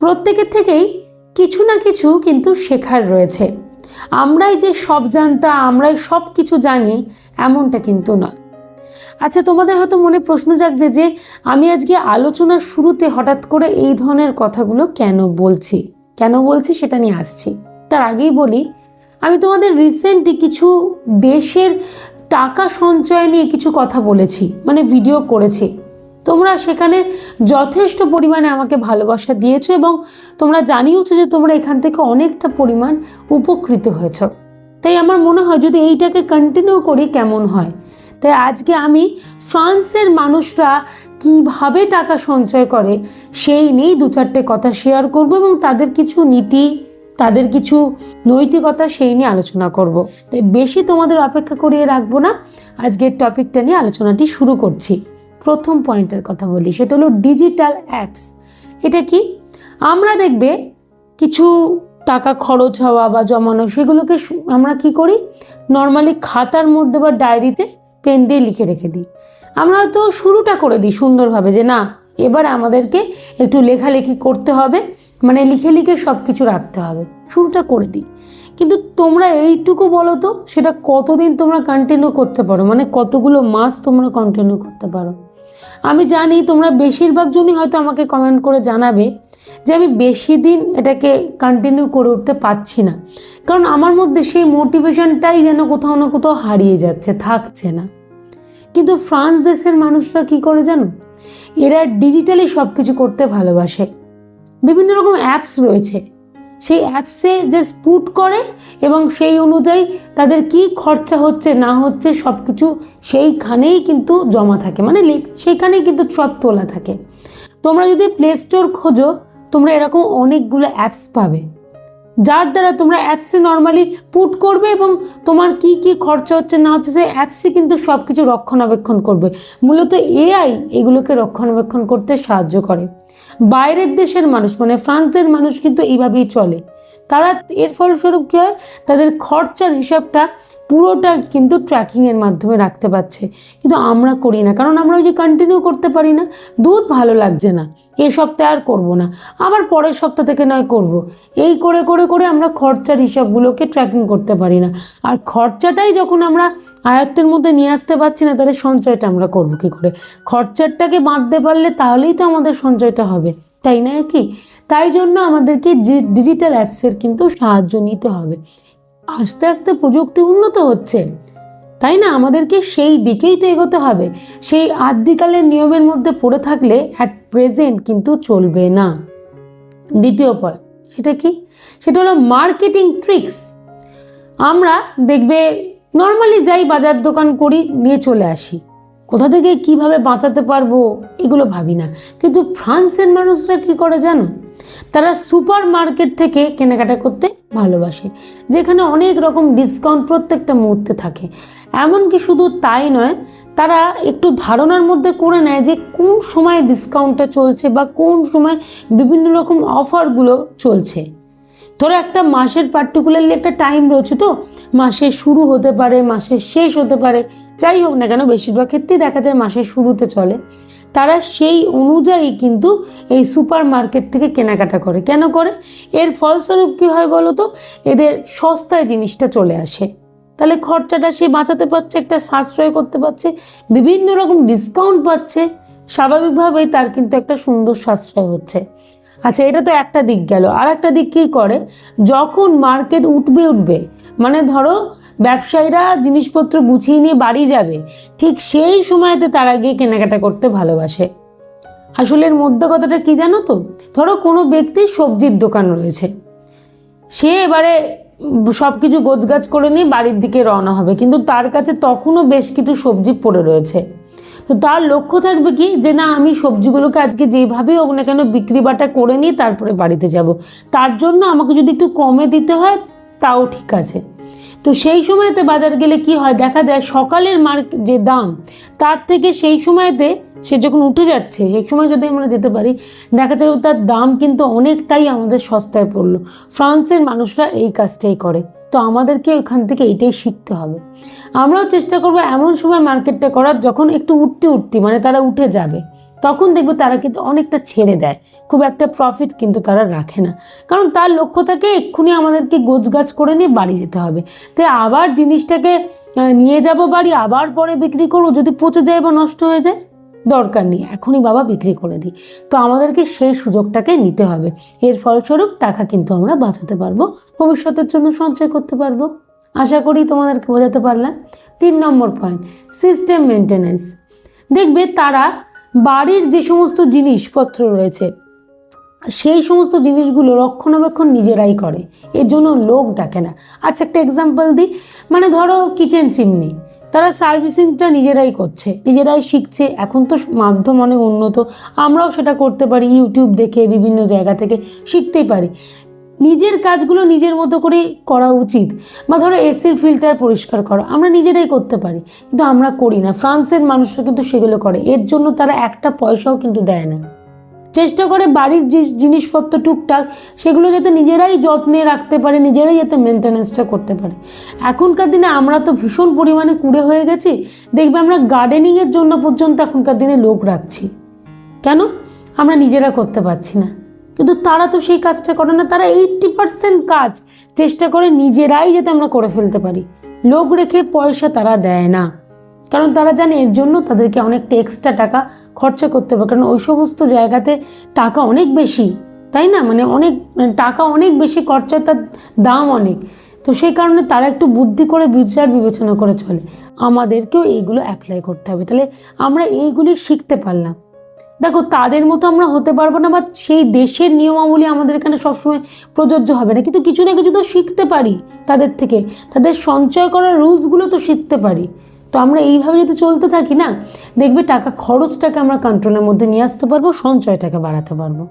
প্রত্যেকের থেকেই কিছু না কিছু কিন্তু শেখার রয়েছে। আমরাই যে সব জানতা, আমরাই সব কিছু জানি, এমনটা কিন্তু নয়। আচ্ছা, তোমাদের হয়তো মনে প্রশ্ন জাগছে যে আমি আজকে আলোচনার শুরুতে হঠাৎ করে এই ধরনের কথাগুলো কেন বলছি সেটা নিয়ে আসছি। তার আগেই বলি, আমি তোমাদের রিসেন্টলি কিছু দেশের টাকা সঞ্চয় নিয়ে কিছু কথা বলেছি, মানে ভিডিও করেছি। তোমরা সেখানে যথেষ্ট পরিমাণে আমাকে ভালোবাসা দিয়েছো এবং তোমরা জানিয়েছো যে তোমরা এখান থেকে অনেকটা পরিমাণ উপকৃত হয়েছ। তাই আমার মনে হয় যদি এইটাকে কন্টিনিউ করি কেমন হয়। তাই আজকে আমি ফ্রান্সের মানুষরা কিভাবে টাকা সঞ্চয় করে সেই নিয়েই দু চারটে কথা শেয়ার করব এবং তাদের কিছু নীতি, তাদের কিছু নৈতিকতা সেই নিয়ে আলোচনা করব। তাই বেশি তোমাদের অপেক্ষা করিয়ে রাখবো না, আজকের টপিকটা নিয়ে আলোচনাটি শুরু করছি। প্রথম পয়েন্টের কথা বলি, সেটা হলো ডিজিটাল অ্যাপস। এটা কি? আমরা দেখবে কিছু টাকা খরচ হওয়া বা জমানো, সেগুলোকে আমরা কি করি, নর্মালি খাতার মধ্যে বা ডায়েরিতে পেন দিয়ে লিখে রেখে দিই। আমরা হয়তো শুরুটা করে দিই সুন্দরভাবে যে না, এবার আমাদেরকে একটু লেখালেখি করতে হবে, মানে লিখে লিখে সব কিছু রাখতে হবে, শুরুটা করে দিই। কিন্তু তোমরা এইটুকু বলো তো, সেটা কতদিন তোমরা কন্টিনিউ করতে পারো, মানে কতগুলো মাস তোমরা কন্টিনিউ করতে পারো? আমি জানি তোমরা বেশিরভাগ জনই হয়তো আমাকে কমেন্ট করে জানাবে যে আমি বেশি দিন এটাকে কন্টিনিউ করে উঠতে পারছি না, কারণ আমার মধ্যে সেই মোটিভেশনটাই যেন কোথাও না কোথাও হারিয়ে যাচ্ছে, থাকছে না। কিন্তু ফ্রান্স দেশের মানুষরা কি করে জানো, এরা ডিজিটালি সব কিছু করতে ভালোবাসে। বিভিন্ন রকম অ্যাপস রয়েছে, সেই অ্যাপসে জাস্ট পুট করে এবং সেই অনুযায়ী তাদের কি খরচা হচ্ছে না হচ্ছে সব কিছু সেইখানেই কিন্তু জমা থাকে, মানে সেইখানেই কিন্তু সব তোলা থাকে। তোমরা যদি প্লে স্টোর খোঁজো, তোমরা এরকম অনেকগুলো অ্যাপস পাবে, যার দ্বারা তোমরা অ্যাপসে নর্মালি পুট করবে এবং তোমার কি কি খরচা হচ্ছে না হচ্ছে সেই অ্যাপসে কিন্তু সব কিছু রক্ষণাবেক্ষণ করবে। মূলত এআই এগুলোকে রক্ষণাবেক্ষণ করতে সাহায্য করে। বাইরের দেশের মানুষ, মানে ফ্রান্সের মানুষ কিন্তু এইভাবেই চলে। তারা এর ফলস্বরূপ কী হয়, তাদের খরচার হিসাবটা পুরোটা কিন্তু ট্র্যাকিংয়ের মাধ্যমে রাখতে পারছে। কিন্তু আমরা করি না, কারণ আমরা ওই যে কন্টিনিউ করতে পারি না, দুধ ভালো লাগছে না, এ সপ্তাহে আর করবো না, আবার পরের সপ্তাহ থেকে নয় করব, এই করে করে করে আমরা খরচার হিসাবগুলোকে ট্র্যাকিং করতে পারি না। আর খরচাটাই যখন আমরা আয়ত্তের মধ্যে নিয়ে আসতে পারছি না, তাহলে সঞ্চয়টা আমরা করবো কী করে? খরচাটাকে বাঁধতে পারলে তাহলেই তো আমাদের সঞ্চয়টা হবে, তাই না কি? তাই জন্য আমাদেরকে ডিজিটাল অ্যাপসের কিন্তু সাহায্য নিতে হবে। আস্তে আস্তে প্রযুক্তি উন্নত হচ্ছে, তাই না? আমাদেরকে সেই দিকেই তো এগোতে হবে। সেই আদিকালের নিয়মের মধ্যে পড়ে থাকলে অ্যাট প্রেজেন্ট কিন্তু চলবে না। দ্বিতীয় পয়েন্ট, সেটা কি? সেটা হলো মার্কেটিং ট্রিক্স। আমরা দেখবে নর্মালি যাই বাজার দোকান করি, নিয়ে চলে আসি, কোথা থেকে কিভাবে বাঁচাতে পারবো এগুলো ভাবি না। কিন্তু ফ্রান্সের মানুষরা কি করে জানো, তারা সুপার মার্কেট থেকে কেনাকাটা করতে ভালোবাসে, যেখানে অনেক রকম ডিসকাউন্ট প্রত্যেকটা মুহূর্তে থাকে। এমনকি শুধু তাই নয়, তারা একটু ধারণার মধ্যে করে নেয় যে কোন সময় ডিসকাউন্টটা চলছে বা কোন সময় বিভিন্ন রকম অফারগুলো চলছে। ধরো একটা মাসের পার্টিকুলারলি একটা টাইম রয়েছে, তো মাসের শুরু হতে পারে, মাসের শেষ হতে পারে, যাই হোক না কেন, বেশিরভাগ ক্ষেত্রেই দেখা যায় মাসের শুরুতে চলে। তারা সেই অনুযায়ী কিন্তু এই সুপার মার্কেট থেকে কেনাকাটা করে। কেন করে? এর ফলস্বরূপ কী হয় বলো তো, এদের সস্তায় জিনিসটা চলে আসে, তাহলে খরচাটা সে বাঁচাতে পারছে, একটা সাশ্রয় করতে পারছে, বিভিন্ন রকম ডিসকাউন্ট পাচ্ছে, স্বাভাবিকভাবেই তার কিন্তু একটা সুন্দর সাশ্রয় হচ্ছে। আচ্ছা, এটা তো একটা দিক গেল। আর একটা দিক কী করে, যখন মার্কেট উঠবে, মানে ধরো ব্যবসায়ীরা জিনিসপত্র গুছিয়ে নিয়ে বাড়ি যাবে, ঠিক সেই সময়তে তারা গিয়ে কেনাকাটা করতে ভালোবাসে। আসলে এর মধ্যে কথাটা কি জানো তো, ধরো কোনো ব্যক্তির সবজির দোকান রয়েছে, সে এবারে সব কিছু গোছগাছ করে নিয়ে বাড়ির দিকে রওনা হবে, কিন্তু তার কাছে তখনও বেশ কিছু সবজি পড়ে রয়েছে। তো তার লক্ষ্য থাকবে কি, যে না, আমি সবজিগুলোকে আজকে যেভাবেই হোক না কেন বিক্রি বাটা করে নিয়ে তারপরে বাড়িতে যাব, তার জন্য আমাকে যদি একটু কমে দিতে হয় তাও ঠিক আছে। তো সেই সময়তে বাজার গেলে কি হয়, দেখা যায় সকালের যে দাম তার থেকে সেই সময়তে সে যখন উঠে যাচ্ছে, সেই সময় যদি আমরা যেতে পারি, দেখা যায় তার দাম কিন্তু অনেকটাই আমাদের সস্তায় পড়লো। ফ্রান্সের মানুষরা এই কাজটাই করে। তো আমাদেরকে ওখান থেকে এইটাই শিখতে হবে। আমরাও চেষ্টা করবো এমন সময় মার্কেটটা করার যখন একটু উঠতি, মানে তারা উঠে যাবে, তখন দেখবে তারা কিন্তু অনেকটা ছেড়ে দেয়, খুব একটা প্রফিট কিন্তু তারা রাখে না, কারণ তার লক্ষ্য থাকে এক্ষুনি আমাদেরকে গোছগাছ করে নিয়ে বাড়ি যেতে হবে। তাই আবার জিনিসটাকে নিয়ে যাব বাড়ি, আবার পরে বিক্রি করবো, যদি পচে যায় বা নষ্ট হয়ে যায়, দরকার নেই, এখনই বাবা বিক্রি করে দিই। তো আমাদেরকে সেই সুযোগটাকে নিতে হবে। এর ফলস্বরূপ টাকা কিন্তু আমরা বাঁচাতে পারবো, ভবিষ্যতের জন্য সঞ্চয় করতে পারবো। আশা করি তোমাদেরকে বোঝাতে পারলাম। 3 নম্বর পয়েন্ট, সিস্টেম মেনটেন্যান্স। দেখবে তারা বাড়ির যে সমস্ত জিনিসপত্র রয়েছে সেই সমস্ত জিনিসগুলো রক্ষণাবেক্ষণ নিজেরাই করে, এর জন্য লোক ডাকে না। আচ্ছা, একটা এক্সাম্পল দিই, মানে ধরো কিচেন চিমনি, তারা সার্ভিসিংটা নিজেরাই করছে, নিজেরাই শিখছে। এখন তো মাধ্যম অনেক উন্নত, আমরাও সেটা করতে পারি, ইউটিউব দেখে বিভিন্ন জায়গা থেকে শিখতেই পারি। নিজের কাজগুলো নিজের মতো করেই করা উচিত। বা ধরো এসির ফিল্টার পরিষ্কার করা আমরা নিজেরাই করতে পারি, কিন্তু আমরা করি না। ফ্রান্সের মানুষরা কিন্তু সেগুলো করে, এর জন্য তারা একটা পয়সাও কিন্তু দেয় না। চেষ্টা করে বাড়ির যে জিনিসপত্র টুকটাক সেগুলো যাতে নিজেরাই যত্নে রাখতে পারে, নিজেরাই যাতে মেনটেন্যান্সটা করতে পারে। এখনকার দিনে আমরা তো ভীষণ পরিমাণে কুঁড়ে হয়ে গেছি, দেখবে আমরা গার্ডেনিংয়ের জন্য পর্যন্ত এখনকার দিনে লোক রাখছি। কেন? আমরা নিজেরা করতে পারছি না। কিন্তু তারা তো সেই কাজটা করে না, তারা 80% কাজ চেষ্টা করে নিজেরাই যাতে আমরা করে ফেলতে পারি, লোক রেখে পয়সা তারা দেয় না। কারণ তারা জানে এর জন্য তাদেরকে অনেকটা এক্সট্রা টাকা খরচা করতে হবে, কারণ ওই সমস্ত জায়গাতে টাকা অনেক বেশি, তাই না? মানে টাকা অনেক বেশি খরচা, তার দাম অনেক। তো সেই কারণে তারা একটু বুদ্ধি করে বিচার বিবেচনা করে চলে। আমাদেরকেও এইগুলো অ্যাপ্লাই করতে হবে, তাহলে আমরা এইগুলি শিখতে পারলাম। দেখো, তাদের মতো আমরা হতে পারবো না, বা সেই দেশের নিয়মাবলী আমাদের এখানে সবসময় প্রযোজ্য হবে না, কিন্তু কিছু না কিছু তো শিখতে পারি তাদের থেকে, তাদের সঞ্চয় করার রুলসগুলো তো শিখতে পারি। তো আমরা এইভাবে যদি চলতে থাকি না, দেখবে টাকা খরচটাকে আমরা কন্ট্রোলের মধ্যে নিয়ে আসতে পারবো, সঞ্চয়টাকে বাড়াতে পারবো।